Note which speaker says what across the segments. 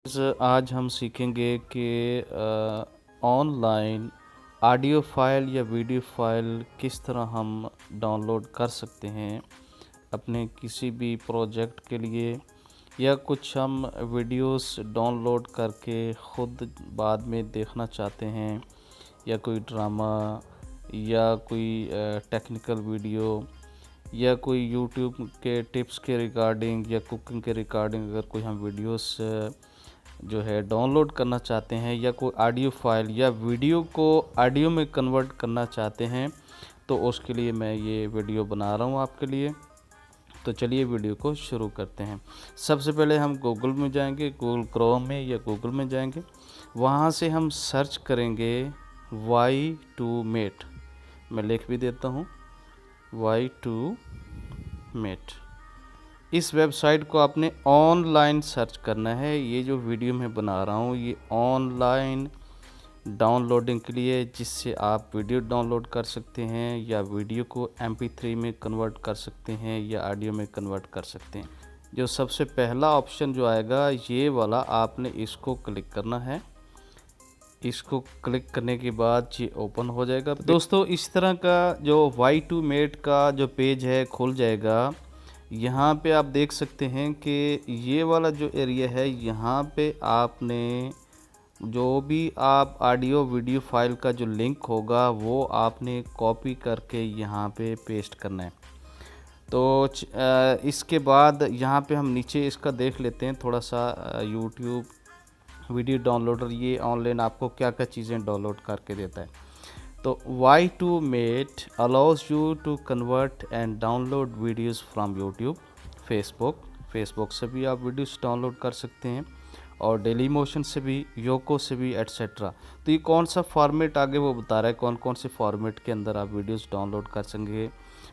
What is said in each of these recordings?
Speaker 1: आज हम सीखेंगे कि ऑनलाइन ऑडियो फाइल या वीडियो फाइल किस तरह हम डाउनलोड कर सकते हैं अपने किसी भी प्रोजेक्ट के लिए, या कुछ हम वीडियोस डाउनलोड करके ख़ुद बाद में देखना चाहते हैं, या कोई ड्रामा या कोई टेक्निकल वीडियो या कोई यूट्यूब के टिप्स के रिगार्डिंग या कुकिंग के रिगार्डिंग अगर कोई हम वीडियोस जो है डाउनलोड करना चाहते हैं, या कोई ऑडियो फाइल या वीडियो को ऑडियो में कन्वर्ट करना चाहते हैं, तो उसके लिए मैं ये वीडियो बना रहा हूँ आपके लिए। तो चलिए वीडियो को शुरू करते हैं। सबसे पहले हम गूगल में जाएंगे, गूगल क्रोम में या गूगल में जाएंगे। वहाँ से हम सर्च करेंगे Y2Mate। मैं लिख भी देता हूँ Y2Mate। इस वेबसाइट को आपने ऑनलाइन सर्च करना है। ये जो वीडियो मैं बना रहा हूँ ये ऑनलाइन डाउनलोडिंग के लिए, जिससे आप वीडियो डाउनलोड कर सकते हैं या वीडियो को MP3 में कन्वर्ट कर सकते हैं या ऑडियो में कन्वर्ट कर सकते हैं। जो सबसे पहला ऑप्शन जो आएगा ये वाला, आपने इसको क्लिक करना है। इसको क्लिक करने के बाद ये ओपन हो जाएगा। दोस्तों, इस तरह का जो Y2Mate का जो पेज है खुल जाएगा। यहाँ पे आप देख सकते हैं कि ये वाला जो एरिया है, यहाँ पे आपने जो भी आप ऑडियो वीडियो फाइल का जो लिंक होगा वो आपने कॉपी करके यहाँ पे पेस्ट करना है। तो इसके बाद यहाँ पे हम नीचे इसका देख लेते हैं थोड़ा सा। यूट्यूब वीडियो डाउनलोडर ये ऑनलाइन आपको क्या क्या चीज़ें डाउनलोड करके देता है। तो Y2Mate allows you to convert and download videos from YouTube, Facebook से भी आप वीडियोस डाउनलोड कर सकते हैं, और डेलीमोशन से भी, योको से भी, एट्सेट्रा। तो ये कौन सा फॉर्मेट आगे वो बता रहा है, कौन कौन से फॉर्मेट के अंदर आप वीडियोस डाउनलोड कर सकेंगे।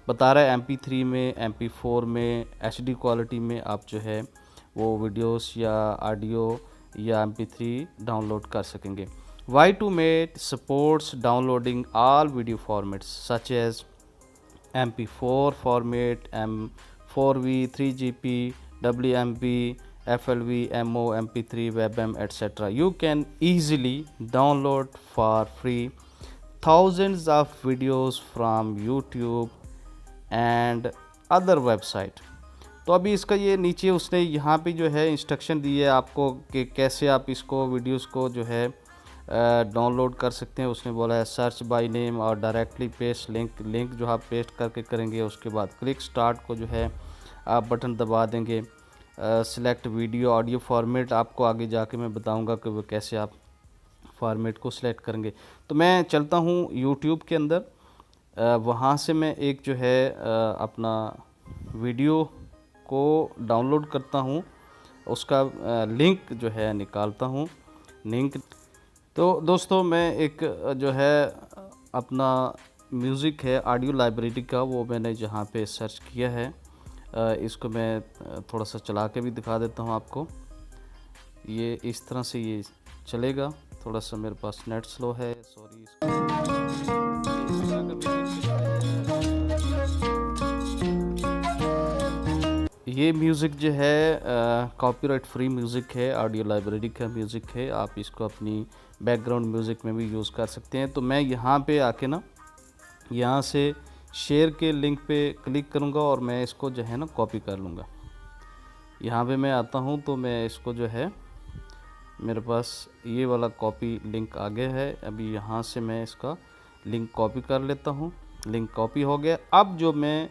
Speaker 1: बता रहा है MP3 में, MP4 में, HD क्वालिटी में आप जो है वो वीडियोस या ऑडियो या MP3 डाउनलोड कर सकेंगे। Y2Mate supports downloading all video formats such as MP4 format, M4V, 3GP, WMV, FLV, MO, MP3, WebM, etc. You can easily download for free thousands of videos from YouTube and other website। तो अभी इसका ये नीचे उसने यहाँ पे जो है इंस्ट्रक्शन दी है आपको कि कैसे आप इसको वीडियोस को जो है डाउनलोड कर सकते हैं। उसने बोला है सर्च बाय नेम और डायरेक्टली पेस्ट लिंक जो आप पेस्ट करके करेंगे, उसके बाद क्लिक स्टार्ट को जो है आप बटन दबा देंगे। सिलेक्ट वीडियो ऑडियो फॉर्मेट आपको आगे जाके मैं बताऊंगा कि वो कैसे आप फॉर्मेट को सिलेक्ट करेंगे। तो मैं चलता हूँ यूट्यूब के अंदर, वहाँ से मैं एक जो है अपना वीडियो को डाउनलोड करता हूँ, उसका लिंक जो है निकालता हूँ लिंक। तो दोस्तों, मैं एक जो है अपना म्यूज़िक है ऑडियो लाइब्रेरी का, वो मैंने जहाँ पे सर्च किया है, इसको मैं थोड़ा सा चला के भी दिखा देता हूँ आपको। ये इस तरह से ये चलेगा। थोड़ा सा मेरे पास नेट स्लो है, सॉरी। ये म्यूज़िक जो है कॉपीराइट फ्री म्यूज़िक है, ऑडियो लाइब्रेरी का म्यूज़िक है। आप इसको अपनी बैकग्राउंड म्यूज़िक में भी यूज़ कर सकते हैं। तो मैं यहाँ पे आके ना, यहाँ से शेयर के लिंक पे क्लिक करूँगा और मैं इसको जो है ना कॉपी कर लूँगा। यहाँ पे मैं आता हूँ तो मैं इसको जो है, मेरे पास ये वाला कॉपी लिंक आ गया है। अभी यहाँ से मैं इसका लिंक कॉपी कर लेता हूँ। लिंक कॉपी हो गया। अब जो मैं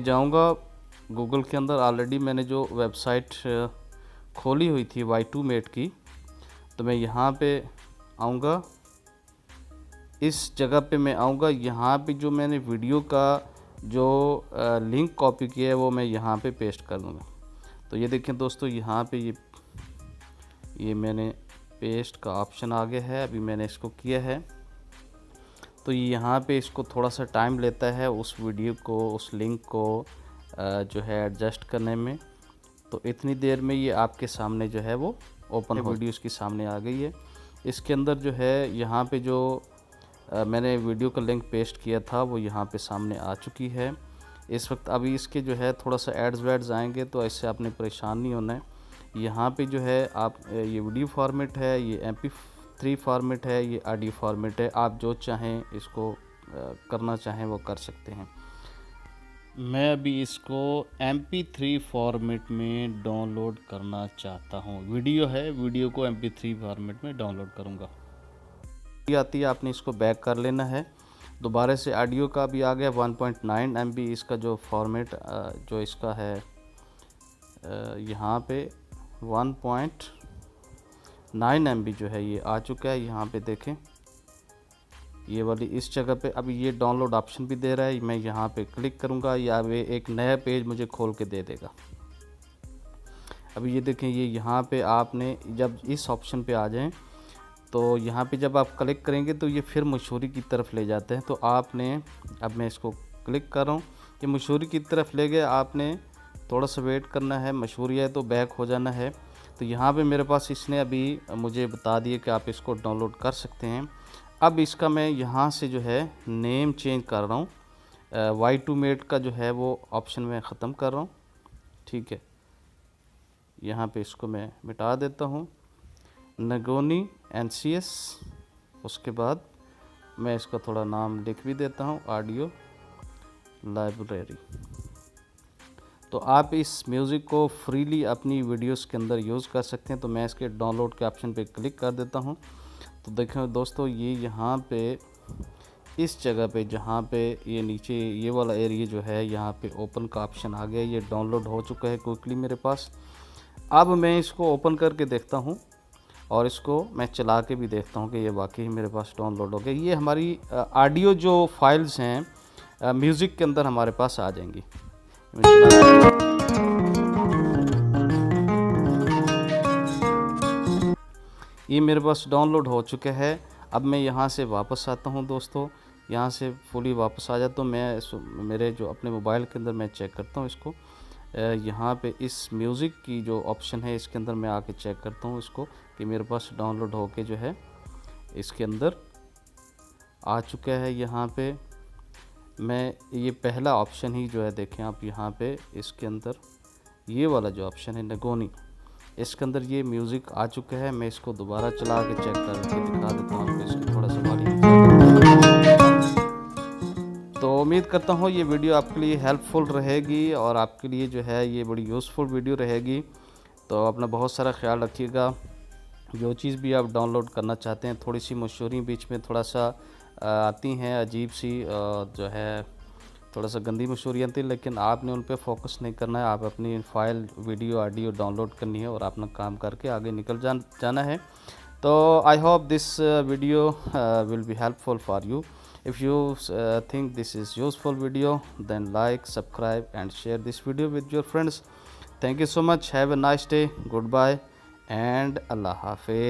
Speaker 1: जाऊँगा गूगल के अंदर। ऑलरेडी मैंने जो वेबसाइट खोली हुई थी Y2Mate की, तो मैं यहाँ पे आऊँगा, इस जगह पे मैं आऊँगा। यहाँ पे जो मैंने वीडियो का जो लिंक कॉपी किया है वो मैं यहाँ पे पेस्ट कर दूँगा। तो ये देखें दोस्तों, यहाँ पे ये मैंने पेस्ट का ऑप्शन आ गया है। अभी मैंने इसको किया है। तो यहाँ पे इसको थोड़ा सा टाइम लेता है उस वीडियो को, उस लिंक को जो है एडजस्ट करने में। तो इतनी देर में ये आपके सामने जो है वो ओपन वीडियो इसके सामने आ गई है। इसके अंदर जो है यहाँ पे जो मैंने वीडियो का लिंक पेस्ट किया था वो यहाँ पे सामने आ चुकी है इस वक्त। अभी इसके जो है थोड़ा सा एड्स वेड्स आएंगे, तो ऐसे आपने परेशान नहीं होना है। यहाँ पे जो है आप ये वीडियो फॉर्मेट है, ये MP3 फॉर्मेट है, ये ऑडियो फॉर्मेट है। आप जो चाहें इसको करना चाहें वो कर सकते हैं। मैं अभी इसको MP3 फॉर्मेट में डाउनलोड करना चाहता हूँ। वीडियो है, वीडियो को MP3 फॉर्मेट में डाउनलोड करूँगा। आती है, आपने इसको बैक कर लेना है। दोबारा से ऑडियो का भी आ गया 1.9 MB इसका जो फॉर्मेट जो इसका है यहाँ पे 1.9 MB जो है ये आ चुका है। यहाँ पे देखें ये वाली इस जगह पे अभी ये डाउनलोड ऑप्शन भी दे रहा है। मैं यहाँ पे क्लिक करूँगा या वे एक नया पेज मुझे खोल के दे देगा। अभी ये देखें ये यहाँ पे आपने जब इस ऑप्शन पे आ जाएं तो यहाँ पे जब आप क्लिक करेंगे तो ये फिर मशहूरी की तरफ ले जाते हैं। तो आपने अब मैं इसको क्लिक कर रहा हूँ, ये मशहूरी की तरफ ले गए। आपने थोड़ा सा वेट करना है, मशहूरी है तो बैक हो जाना है। तो यहाँ पे मेरे पास इसने अभी मुझे बता दिए कि आप इसको डाउनलोड कर सकते हैं। अब इसका मैं यहाँ से जो है नेम चेंज कर रहा हूँ। Y2Mate का जो है वो ऑप्शन मैं ख़त्म कर रहा हूँ। ठीक है, यहाँ पे इसको मैं मिटा देता हूँ, नगोनी NCS। उसके बाद मैं इसका थोड़ा नाम लिख भी देता हूँ, ऑडियो लाइब्रेरी। तो आप इस म्यूज़िक को फ्रीली अपनी वीडियोस के अंदर यूज़ कर सकते हैं। तो मैं इसके डाउनलोड के ऑप्शन पे क्लिक कर देता हूँ। तो देखें दोस्तों ये यहाँ पे इस जगह पे जहाँ पे ये नीचे ये वाला एरिया जो है यहाँ पे ओपन का ऑप्शन आ गया। ये डाउनलोड हो चुका है क्विकली मेरे पास। अब मैं इसको ओपन करके देखता हूँ और इसको मैं चला के भी देखता हूँ कि ये वाकई मेरे पास डाउनलोड हो गया। ये हमारी ऑडियो जो फाइल्स हैं म्यूज़िक के अंदर हमारे पास आ जाएंगी। ये मेरे पास डाउनलोड हो चुका है। अब मैं यहाँ से वापस आता हूँ दोस्तों, यहाँ से फुली वापस आ जाता हूँ। मैं मेरे जो अपने मोबाइल के अंदर मैं चेक करता हूँ इसको। यहाँ पे इस म्यूज़िक की जो ऑप्शन है इसके अंदर मैं आके चेक करता हूँ इसको कि मेरे पास डाउनलोड होके जो है इसके अंदर आ चुका है। यहाँ पे मैं ये पहला ऑप्शन ही जो है देखें आप यहाँ पे इसके अंदर ये वाला जो ऑप्शन है नगोनी, इसके अंदर ये म्यूज़िक आ चुका है। मैं इसको दोबारा चला के चेक करके दिखा देता हूँ आपको। इसको थोड़ा सा वॉल्यूम। तो उम्मीद करता हूँ ये वीडियो आपके लिए हेल्पफुल रहेगी और आपके लिए जो है ये बड़ी यूज़फुल वीडियो रहेगी। तो अपना बहुत सारा ख्याल रखिएगा। जो चीज़ भी आप डाउनलोड करना चाहते हैं, थोड़ी सी मशहूरी बीच में थोड़ा सा आती हैं अजीब सी जो है थोड़ा सा गंदी मशहूरी आती है, लेकिन आपने उन पे फोकस नहीं करना है। आप अपनी फ़ाइल वीडियो ऑडियो डाउनलोड करनी है और अपना काम करके आगे निकल जाना है। तो I hope this video will be helpful for you. If you think this is useful video, then like, subscribe and share this video with your friends. Thank you so much. Have a nice day. Goodbye and Allah Hafiz.